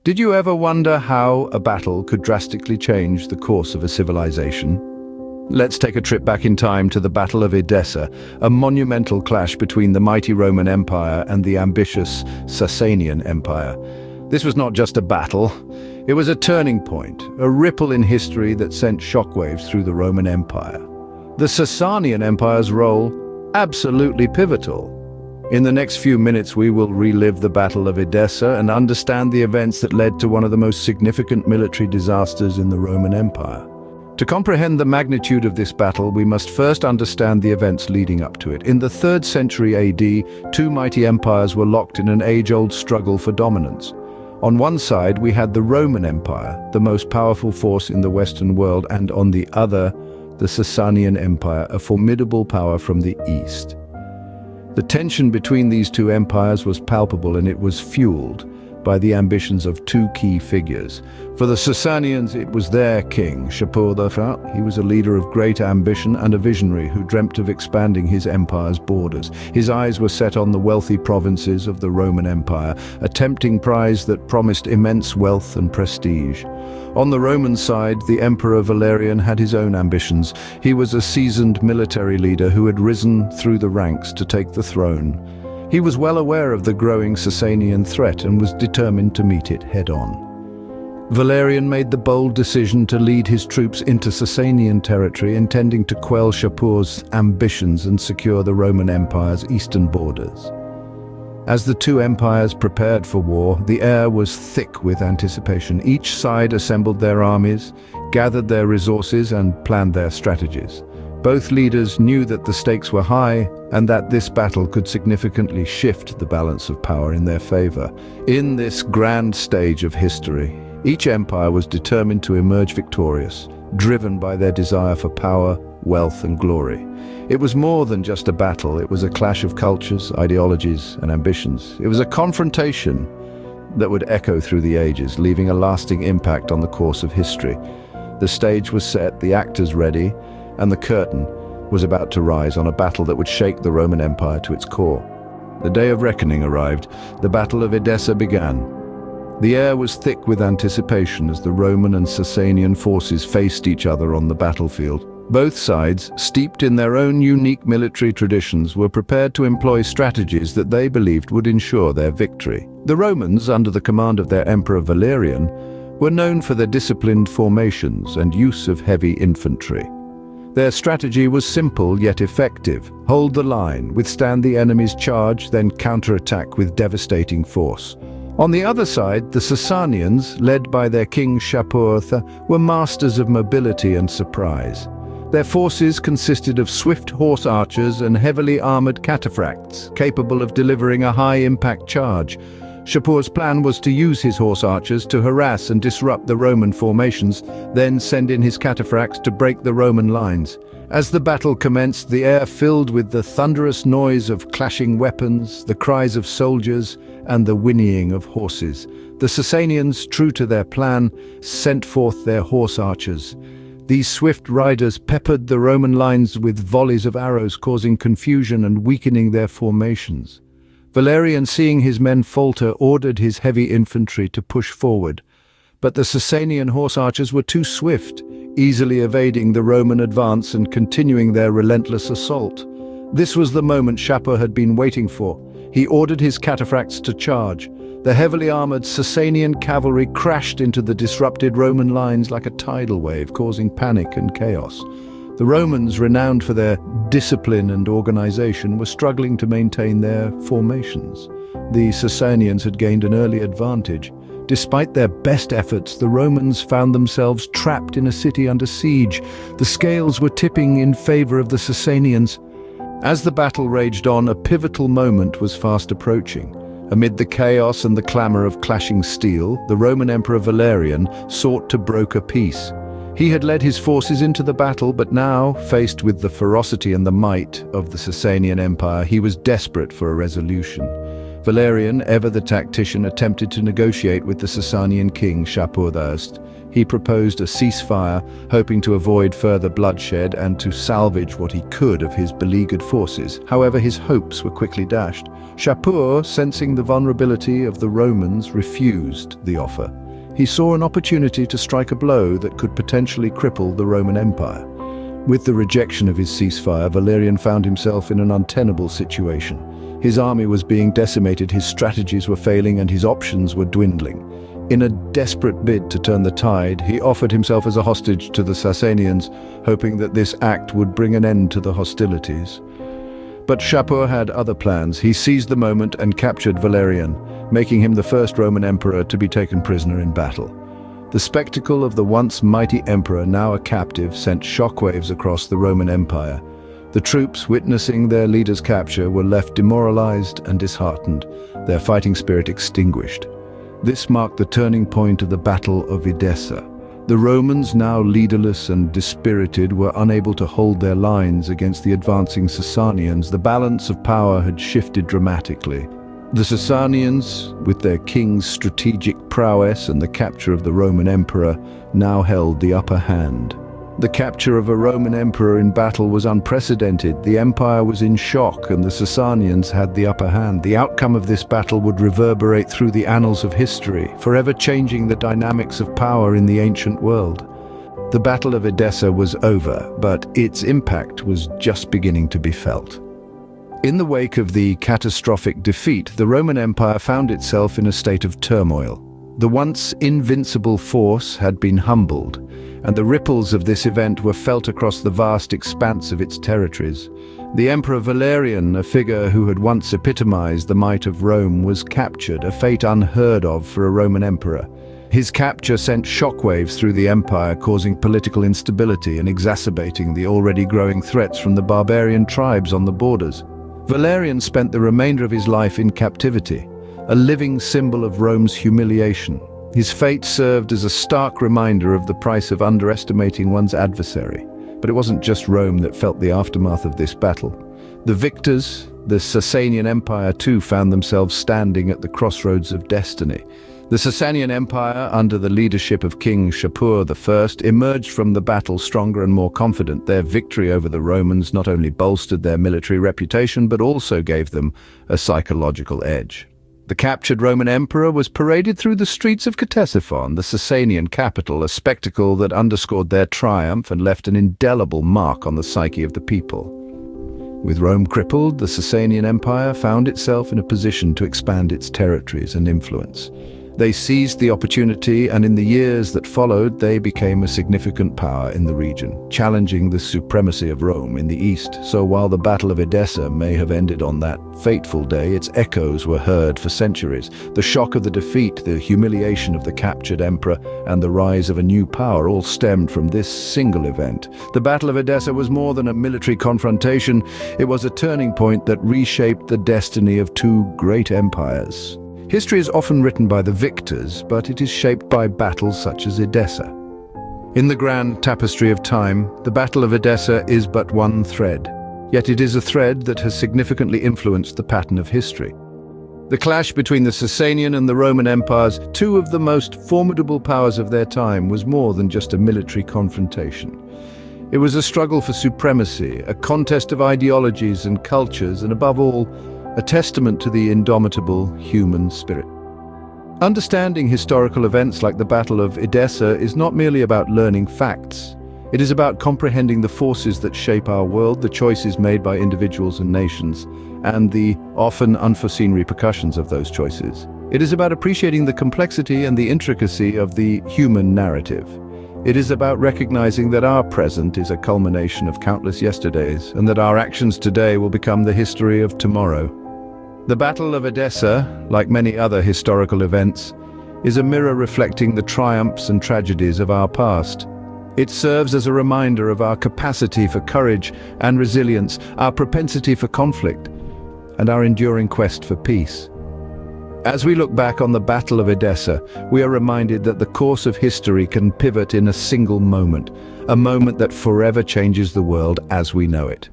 Did you ever wonder how a battle could drastically change the course of a civilization? Let's take a trip back in time to the Battle of Edessa, a monumental clash between the mighty Roman Empire and the ambitious Sasanian Empire. This was not just a battle, it was a turning point, a ripple in history that sent shockwaves through the Roman Empire. The Sasanian Empire's role, absolutely pivotal. In the next few minutes we will relive the Battle of Edessa and understand the events that led to one of the most significant military disasters in the Roman Empire. To comprehend the magnitude of this battle, we must first understand the events leading up to it. In the 3rd century AD, two mighty empires were locked in an age-old struggle for dominance. On one side, we had the Roman Empire, the most powerful force in the Western world, and on the other, the Sasanian Empire, a formidable power from the East. The tension between these two empires was palpable, and it was fueled by the ambitions of two key figures. For the Sasanians, it was their king, Shapur the. He was a leader of great ambition and a visionary who dreamt of expanding his empire's borders. His eyes were set on the wealthy provinces of the Roman Empire, a tempting prize that promised immense wealth and prestige. On the Roman side, the Emperor Valerian had his own ambitions. He was a seasoned military leader who had risen through the ranks to take the throne. He was well aware of the growing Sasanian threat and was determined to meet it head-on. Valerian made the bold decision to lead his troops into Sasanian territory, intending to quell Shapur's ambitions and secure the Roman Empire's eastern borders. As the two empires prepared for war, the air was thick with anticipation. Each side assembled their armies, gathered their resources, and planned their strategies. Both leaders knew that the stakes were high and that this battle could significantly shift the balance of power in their favor. In this grand stage of history, each empire was determined to emerge victorious, driven by their desire for power, wealth, and glory. It was more than just a battle. It was a clash of cultures, ideologies, and ambitions. It was a confrontation that would echo through the ages, leaving a lasting impact on the course of history. The stage was set, the actors ready, and the curtain was about to rise on a battle that would shake the Roman Empire to its core. The day of reckoning arrived. The Battle of Edessa began. The air was thick with anticipation as the Roman and Sasanian forces faced each other on the battlefield. Both sides, steeped in their own unique military traditions, were prepared to employ strategies that they believed would ensure their victory. The Romans, under the command of their Emperor Valerian, were known for their disciplined formations and use of heavy infantry. Their strategy was simple yet effective. Hold the line, withstand the enemy's charge, then counterattack with devastating force. On the other side, the Sasanians, led by their king Shapur, were masters of mobility and surprise. Their forces consisted of swift horse archers and heavily armored cataphracts, capable of delivering a high-impact charge. Shapur's plan was to use his horse archers to harass and disrupt the Roman formations, then send in his cataphracts to break the Roman lines. As the battle commenced, the air filled with the thunderous noise of clashing weapons, the cries of soldiers, and the whinnying of horses. The Sasanians, true to their plan, sent forth their horse archers. These swift riders peppered the Roman lines with volleys of arrows, causing confusion and weakening their formations. Valerian, seeing his men falter, ordered his heavy infantry to push forward. But the Sasanian horse archers were too swift, easily evading the Roman advance and continuing their relentless assault. This was the moment Shapur had been waiting for. He ordered his cataphracts to charge. The heavily armored Sasanian cavalry crashed into the disrupted Roman lines like a tidal wave, causing panic and chaos. The Romans, renowned for their discipline and organization, were struggling to maintain their formations. The Sasanians had gained an early advantage. Despite their best efforts, the Romans found themselves trapped in a city under siege. The scales were tipping in favor of the Sasanians. As the battle raged on, a pivotal moment was fast approaching. Amid the chaos and the clamor of clashing steel, the Roman Emperor Valerian sought to broker peace. He had led his forces into the battle, but now, faced with the ferocity and the might of the Sasanian Empire, he was desperate for a resolution. Valerian, ever the tactician, attempted to negotiate with the Sasanian king Shapur I. He proposed a ceasefire, hoping to avoid further bloodshed and to salvage what he could of his beleaguered forces. However, his hopes were quickly dashed. Shapur, sensing the vulnerability of the Romans, refused the offer. He saw an opportunity to strike a blow that could potentially cripple the Roman Empire. With the rejection of his ceasefire, Valerian found himself in an untenable situation. His army was being decimated, his strategies were failing, and his options were dwindling. In a desperate bid to turn the tide, he offered himself as a hostage to the Sasanians, hoping that this act would bring an end to the hostilities. But Shapur had other plans. He seized the moment and captured Valerian, making him the first Roman emperor to be taken prisoner in battle. The spectacle of the once mighty emperor, now a captive, sent shockwaves across the Roman Empire. The troops, witnessing their leader's capture, were left demoralized and disheartened, their fighting spirit extinguished. This marked the turning point of the Battle of Edessa. The Romans, now leaderless and dispirited, were unable to hold their lines against the advancing Sasanians. The balance of power had shifted dramatically. The Sasanians, with their king's strategic prowess and the capture of the Roman emperor, now held the upper hand. The capture of a Roman emperor in battle was unprecedented. The empire was in shock and the Sasanians had the upper hand. The outcome of this battle would reverberate through the annals of history, forever changing the dynamics of power in the ancient world. The Battle of Edessa was over, but its impact was just beginning to be felt. In the wake of the catastrophic defeat, the Roman Empire found itself in a state of turmoil. The once invincible force had been humbled, and the ripples of this event were felt across the vast expanse of its territories. The Emperor Valerian, a figure who had once epitomized the might of Rome, was captured, a fate unheard of for a Roman emperor. His capture sent shockwaves through the empire, causing political instability and exacerbating the already growing threats from the barbarian tribes on the borders. Valerian spent the remainder of his life in captivity, a living symbol of Rome's humiliation. His fate served as a stark reminder of the price of underestimating one's adversary. But it wasn't just Rome that felt the aftermath of this battle. The victors, the Sasanian Empire too, found themselves standing at the crossroads of destiny. The Sasanian Empire, under the leadership of King Shapur I, emerged from the battle stronger and more confident. Their victory over the Romans not only bolstered their military reputation, but also gave them a psychological edge. The captured Roman emperor was paraded through the streets of Ctesiphon, the Sasanian capital, a spectacle that underscored their triumph and left an indelible mark on the psyche of the people. With Rome crippled, the Sasanian Empire found itself in a position to expand its territories and influence. They seized the opportunity, and in the years that followed, they became a significant power in the region, challenging the supremacy of Rome in the east. So while the Battle of Edessa may have ended on that fateful day, its echoes were heard for centuries. The shock of the defeat, the humiliation of the captured emperor, and the rise of a new power all stemmed from this single event. The Battle of Edessa was more than a military confrontation. It was a turning point that reshaped the destiny of two great empires. History is often written by the victors, but it is shaped by battles such as Edessa. In the grand tapestry of time, the Battle of Edessa is but one thread, yet it is a thread that has significantly influenced the pattern of history. The clash between the Sasanian and the Roman empires, two of the most formidable powers of their time, was more than just a military confrontation. It was a struggle for supremacy, a contest of ideologies and cultures, and above all, a testament to the indomitable human spirit. Understanding historical events like the Battle of Edessa is not merely about learning facts. It is about comprehending the forces that shape our world, the choices made by individuals and nations, and the often unforeseen repercussions of those choices. It is about appreciating the complexity and the intricacy of the human narrative. It is about recognizing that our present is a culmination of countless yesterdays, and that our actions today will become the history of tomorrow. The Battle of Edessa, like many other historical events, is a mirror reflecting the triumphs and tragedies of our past. It serves as a reminder of our capacity for courage and resilience, our propensity for conflict, and our enduring quest for peace. As we look back on the Battle of Edessa, we are reminded that the course of history can pivot in a single moment, a moment that forever changes the world as we know it.